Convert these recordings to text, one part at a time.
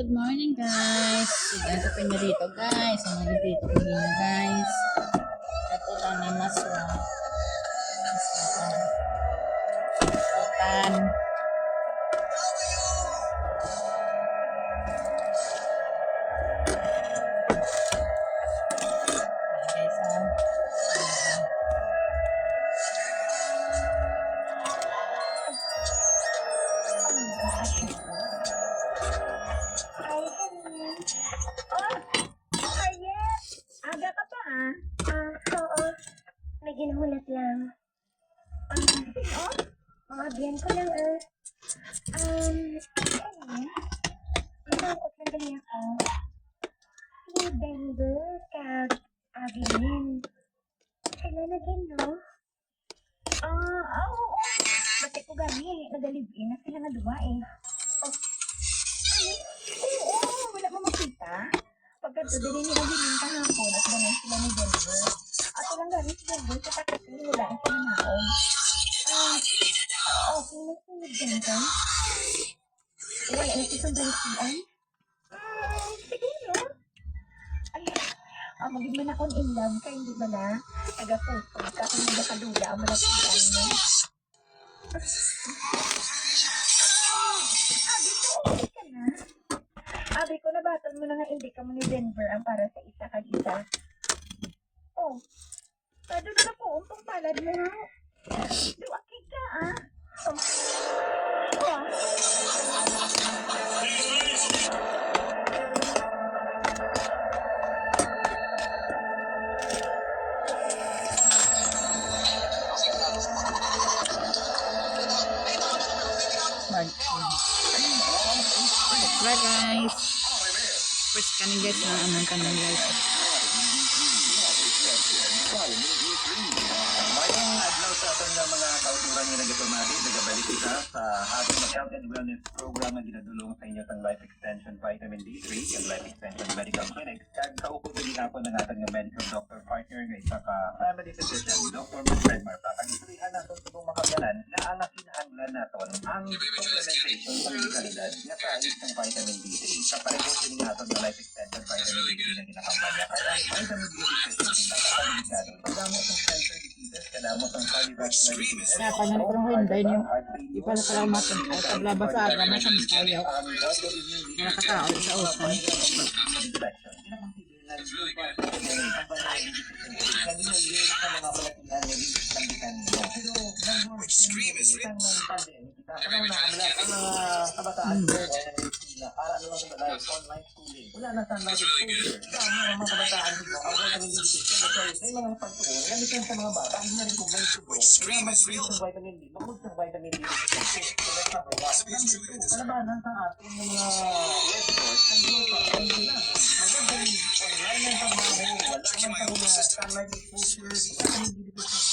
Good morning guys. Dito pa niya dito guys. Ang dito pa niya guys. Ito lang na maswa. Maswa. Oo. May ginuhulat lang. Mga biyan ko lang, Nakakot lang dali ako. Si Denver kag Abilene. Sila na din, no? Oo. Batik ko gani, nagalibin na sila nga duwa, Oo, wala mo makita. Pagkatod din ni Abilene kahapon at ganun sila ni Denver. Ako lang gani si Denver sa takati, wala na sila naon. Okay na si Denver. Wala na si Sandrician. Siguro. Ay, maging man akong in love ka, hindi ba na? Taga-puso ka, kung hindi ka duda ang malapitan mo. Okay ka na? Abi ko, nabatol mo na nga hindi ka mo ni Denver ang para sa isa kag-isa. Pado na po, umpang palad mo ha. Duwakig ka, Bye guys. First ka guys na anong kanang guys. Mayroong adlaw sa aton nga mga kauturan nga nagatumati, nagabalik kita sa ating health and wellness program na ginadulong sa inyo tang Life Extension Vitamin D3 and Life Extension Medical Clinic. Kag kaupod din ako ng atong medical doctor partner nga isa ka family physician, Dr. Fred Marpa. Kag isurihan natin sa itong makagalan na ang kinahanglan naton ang supplementation sa kalidad nga kaayos ng vitamin D3 sa pareho sa inyong atong Life Extension Vitamin D3 na ginakampanya. Kaya ang vitamin D3 sa pagkakaligado. Pagdamot ng cancer diseases, kadamot ng cardiovascular diseases. Kaya pa nang kurang hinday niyo. Di pa pala matin. Ay tablaba sa aga na sa makayaw. Nakakao sa usan. Which stream is written? Kabataan ko na para ano lang ba online schooling. Wala na sa online schooling. Mga kabataan dito, ang vitamin D kasi may mga pagtuon, gamitin sa mga bata, hindi na rin kung may tubo. Which stream is real? Vitamin D, magod sa vitamin D. Kalabanan sa ating mga websites, ang sila. Magandang online ng trabaho, wala man sa mga sunlight exposure, vitamin D deficiency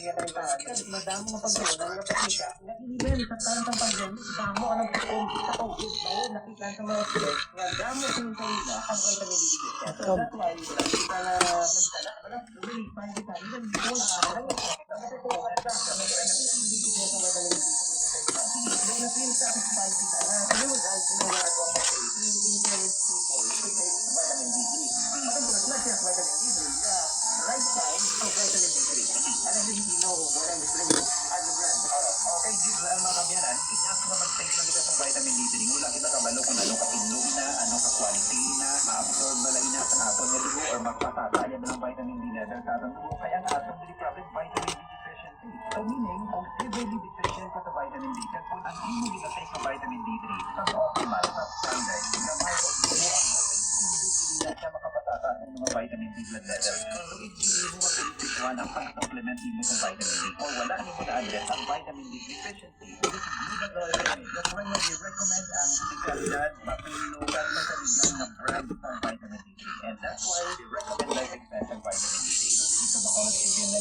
na ang grabe. Madamo na pagkaroon ng nakakita. Nag-iiben sa tarantang pagkaroon, damo ang nagkakong sa COVID na yun, nakita sa mga students, na damo sa yung kanila ang vitamin D deficiency. So that's why, kita na magdala, really, find kita, even before na araw, kasi po, na-feel satisfied kita na yun ang pinagagawa ko sa influence people with vitamin D3. But of course, not just vitamin D3, the lifestyle of vitamin D3. And I think you know what I'm referring to as a brand. Okay, dito ang mga kabyanan, inyas na mag-take na kita sa vitamin D3. Wala kita kabalo kung ano kapinlong na, ano ka-quality na, ma-absorb na lang ina sa aton nga dugo or magpasasaya na ng vitamin D level sa aton dugo. Kaya ang aton really problem, vitamin D deficiency. So meaning, kung severely deficient ka sa vitamin D, kaya kung ang imo ginatake ng vitamin D3 sa optimal, sa standard, na may o dugo ang natin, hindi na siya makapatataas ng mga vitamin D blood level. So if hindi mo mapilituan ang pag-supplement mo sa vitamin D, o wala niyo mo na-address ang vitamin D deficiency, so this is not the that's why we recommend ang kalidad, mapinugan na sa biglang ng brand ng vitamin D3. And that's why we recommend Life Extension Vitamin D3. So this is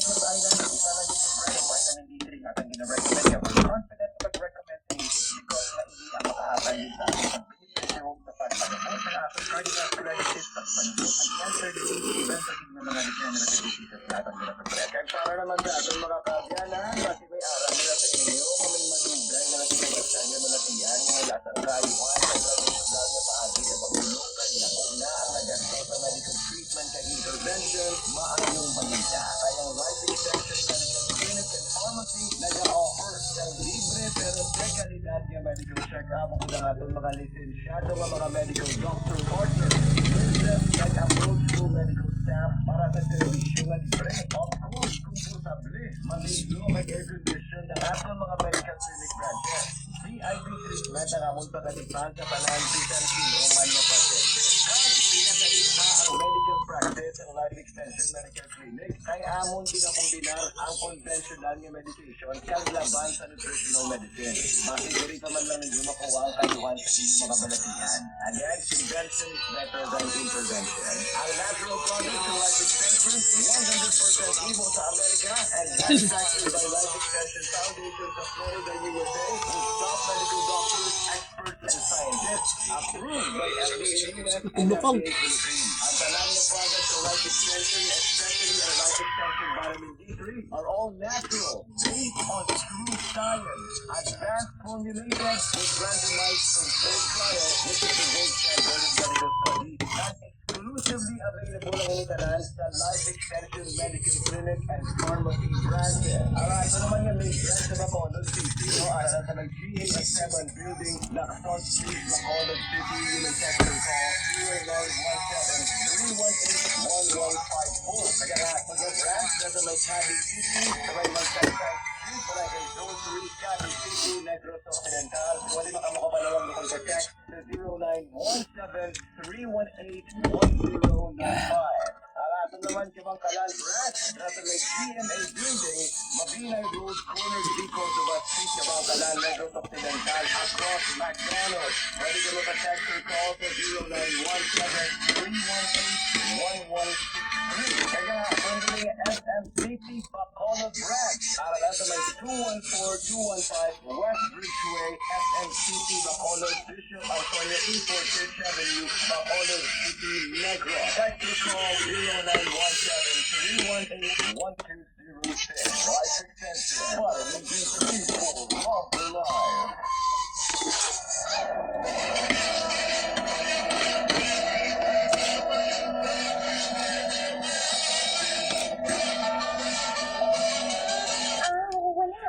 Negros Island, isa lang yung sobrang vitamin D3 at ang gina-recommend niya. We're confident mag-recommend sa inyo because na hindi ang makahatan din sa ating pagbenepisyo sa pagpagabot ng ating cardiovascular disease at panunod ang cancer disease, even sa ng mga degenerative diseases natin nila sa bread. Kaya para naman sa ating mga kabyanan, kasi may aral nila sa inyo, may madugay na nagsigabasan niya malatiyan, mga lasang kayuan, sa tradisyonal niya paagi sa pagulong kanila kung na ang nagasto sa medical treatment kay intervention, maayong balita. Kaya ang Life Extension Medical Clinic and Pharmacy nag-offer ng libre pero de kalidad niya medical check-up kung na itong mga lisensyado mga medical doctor partner. Nurses nag-approach to medical staff para sa servisyo na libre. Of course, komportable, maligo, may air condition na lahat ng mga medical clinic branches. VIP treatment na among pagkatipan sa panantisan sino man yung pasyente. At pinakaiba ang medical practice ang Life Extension Medical Clinic kay amon pinakombinar ang conventional nga medication kag laban sa nutritional medicine. Bakit diri pa man lang ninyo makuha ang kayuhan sa inyong mga balatian. Again, prevention is better than intervention. Ang natural product ng Life Extension, 100% Evo sa Amerika and manufactured by Life Extension Foundation sa Florida, USA, with top medical doctors, experts, and scientists, approved by FDA US and Bukog. FDA Philippines. Ang talang na products ng Life Extension, especially ang Life Extension Vitamin D3, are all natural, based on true science, advanced formulated with randomized controlled trial, which is the gold standard of medical study, and exclusively available ang unitanan sa Life Extension Medical Clinic and Pharmacy branches. Ito naman yung may branch sa Bacolod City, no? Ara sa nag-GA7 building, Lacson Street, Bacolod City, yung sector call 0917-318-1154. Kaya nga, sa branch na sa may Cavite City, sa may Magsaysay Street, Barangay Zone 3, Cavite City, Negros Occidental. Kung hindi makamakapalawang mo kung text sa 0917-318-1095. Ato naman kibang kalan branch na sa may GMA building, Mabinay Road, corner Zico, Tubas Street, kibang kalan, Negros Occidental, across McDonald's. Pwede ka maka-text or call sa 0917-318-1163. Kaya pwede nga SMCP Bacolod branch. Para na sa may 214-215 West Bridgeway, SMCP Bacolod, Bishop Antonio E. Fifth Avenue, Bacolod City, Negros. Text or call 0917-318-1206. Life Extension. Vitamin D3 for longer life. Wala.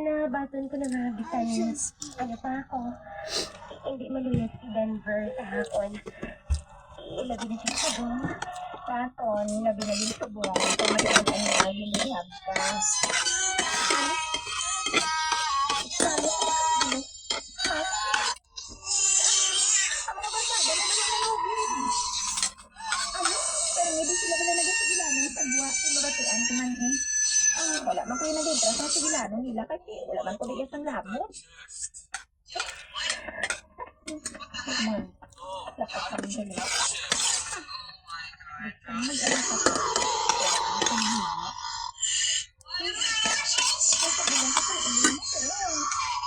Nabaton ko na nga bitan. Ano pa ako? Hindi maluyas si Denver kahapon. Ilabi na siya sa buong. Katon, labi na din sa buong. Pamagaan ang mga ginihab ka. Ano? Sabi ko ba? Ha? Ang mga basada na naman nanugin. Ano? Pero hindi sila ba na nagasigilanan sa buwa sa mabatian kumanin? Wala man ko yung nagitra sa sigilanan nila kasi wala man ko ligas ang labot. Man, lakas kami dali. Mag-alas ako. Ang hina. Nasabilan ko sa ulit.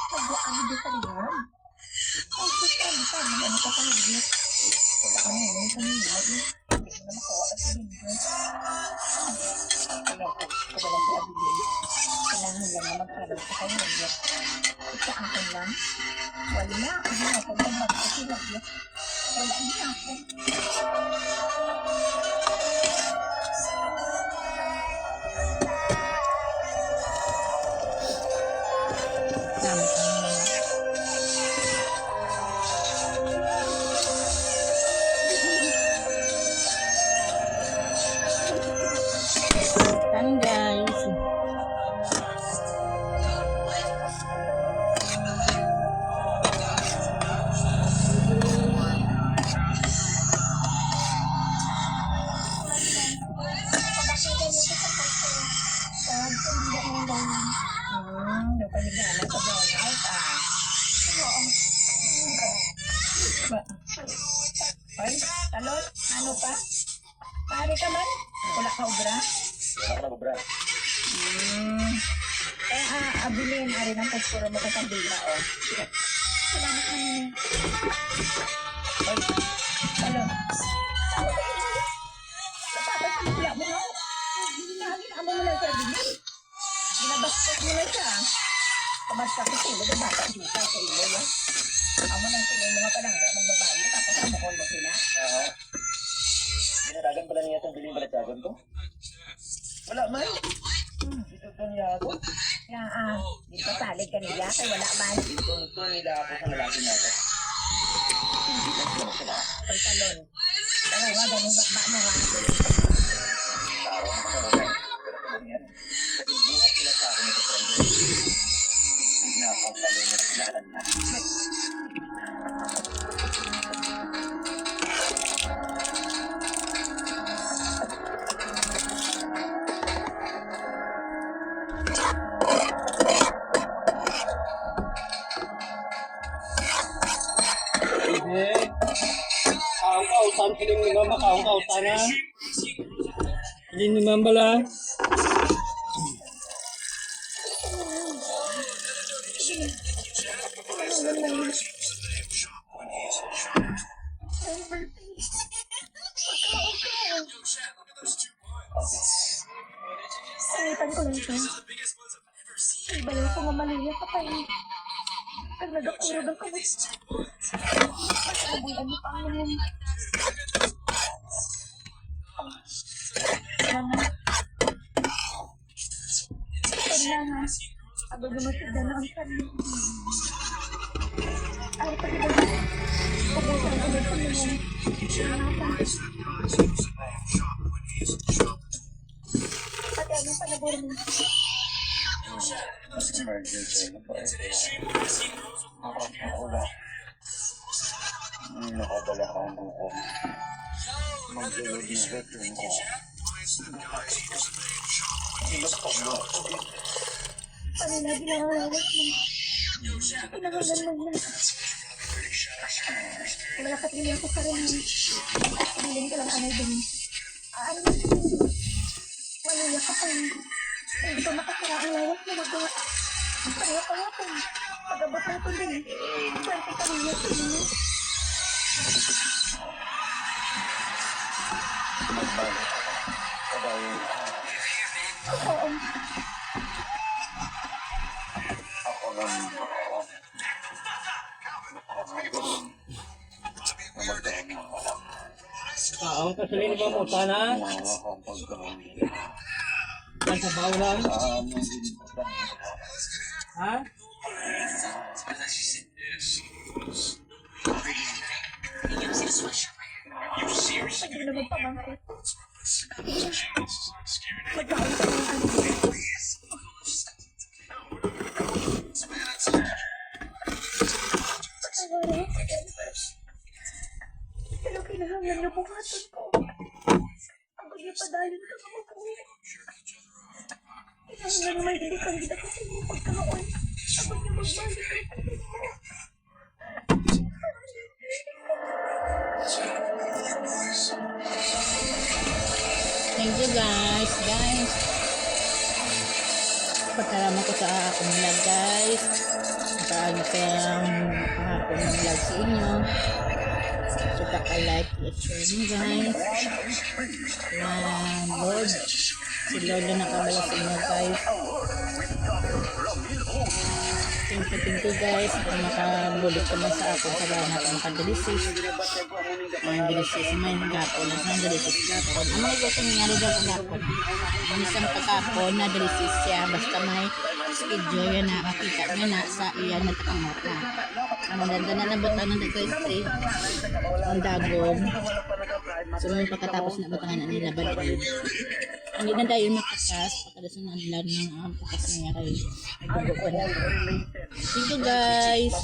Nagwaan mo sa liyan. Ang susano sa amin, ano ka kahagit? Wala ka ngayon sa nilad. Hindi mo na makuha ka sa binigay. Ano ko, kabalang di abilin. Kailangan lang na magkaroon sa kanya. Sa akin lang. Wala na ako na ako na magkasilag. Wala na ako. Dami kang mga. Tan guys. Napaligalan sa brown out Ay, talon, ano pa? Pare ka man? Wala ka obra? Wala ko na bubra. Abilin, ari ng pagpuro mo sa kandila, oh. Salamat na nini. Hello. Kapatay ka nila mo, ha? Hinahagin amo mo na siya, Abilin. Ginabastos mo na siya. Kamarsa ko sila, na bata juta sa ilo, ya. Amo nang sila yung mga palangga, magbabayo, tapos amo ko mo sila. Oo. Dinadagan pala niya itong biling balatsagon ko? Wala man. Ito to niya ako. Kaya, di pa salig ka nila, kay wala man. Ito nila ako sa lalaki natin. Pagtalon. Pero nga, ganun bakba mo, ha? Taro na sa mga. Pero yan. Naging buhat nila sa akin ito friend. Hindi na ako pala niya kailangan na. Kaung-kautan, piling ni Mama, kaung-kautan na. Piling ni Mama bala. Sangitan ko lang siya. Ibalaw ko nga maliya pa tayo. Pag nagapuro ng kamay. Pag-abuyan mo pa ang naman. Mama. Pag na nga. Abag naman sila na ang kanya. Ay, pag iba na. Pupusan ko na ito naman. Pati anong panabor mo? Emergency na pa ito. Wala. Nakabala ka ang buko. Mag-load na veteran ko. Kanina ginagawas mo. Pinagalan mo na. Malakat nila ako sa rin. Bilin ka lang anay din. Ano na siya? Maluya ka pa yun. Hindi ko makasira ang lawas mo magawa. Kaya pa nga po. Pag-abot na ito din. Swerte ka rin yung sinino. Magbalik. Kabayo. Oo. Ako lang. Kaung ka piling ni Mama, utan na. Kan sa bawlan. Ha? Pag yun naman pamangkit. Magkaon ka ng ano. Pero kinahanglan na buhaton ko. Ang kanya padayon ka mga po. Kinahanglan naman hindi kang gila kasi mo pagkaon. Ako niya magbalik. Thank you guys. Pagkalaman ko sa akong vlog guys. Nakaano kayang kahapon ng vlog sa inyo. So paka-like, share nyo guys. Lord. Si Lord na nakabala sa inyo guys. Thank you guys. Kung makabulit ko na sa akong salamat ang makadalisis. Ang dalisis may gapon. Ang dalisis gapon. Ang mga gusto nangyari daw ang gapon. Ang isang pagkapon na dalisis siya. Basta may video yan na makita nyo na sa iyan na takamot na. Ang maganda na nabutan ng nagka-stay. Ang dagong. So may pagkatapos na batangan na nila balik. Hindi na dahil makakas. Pagkadasan na nila ng pakas niya kay nagdugo ko na. Thank you guys.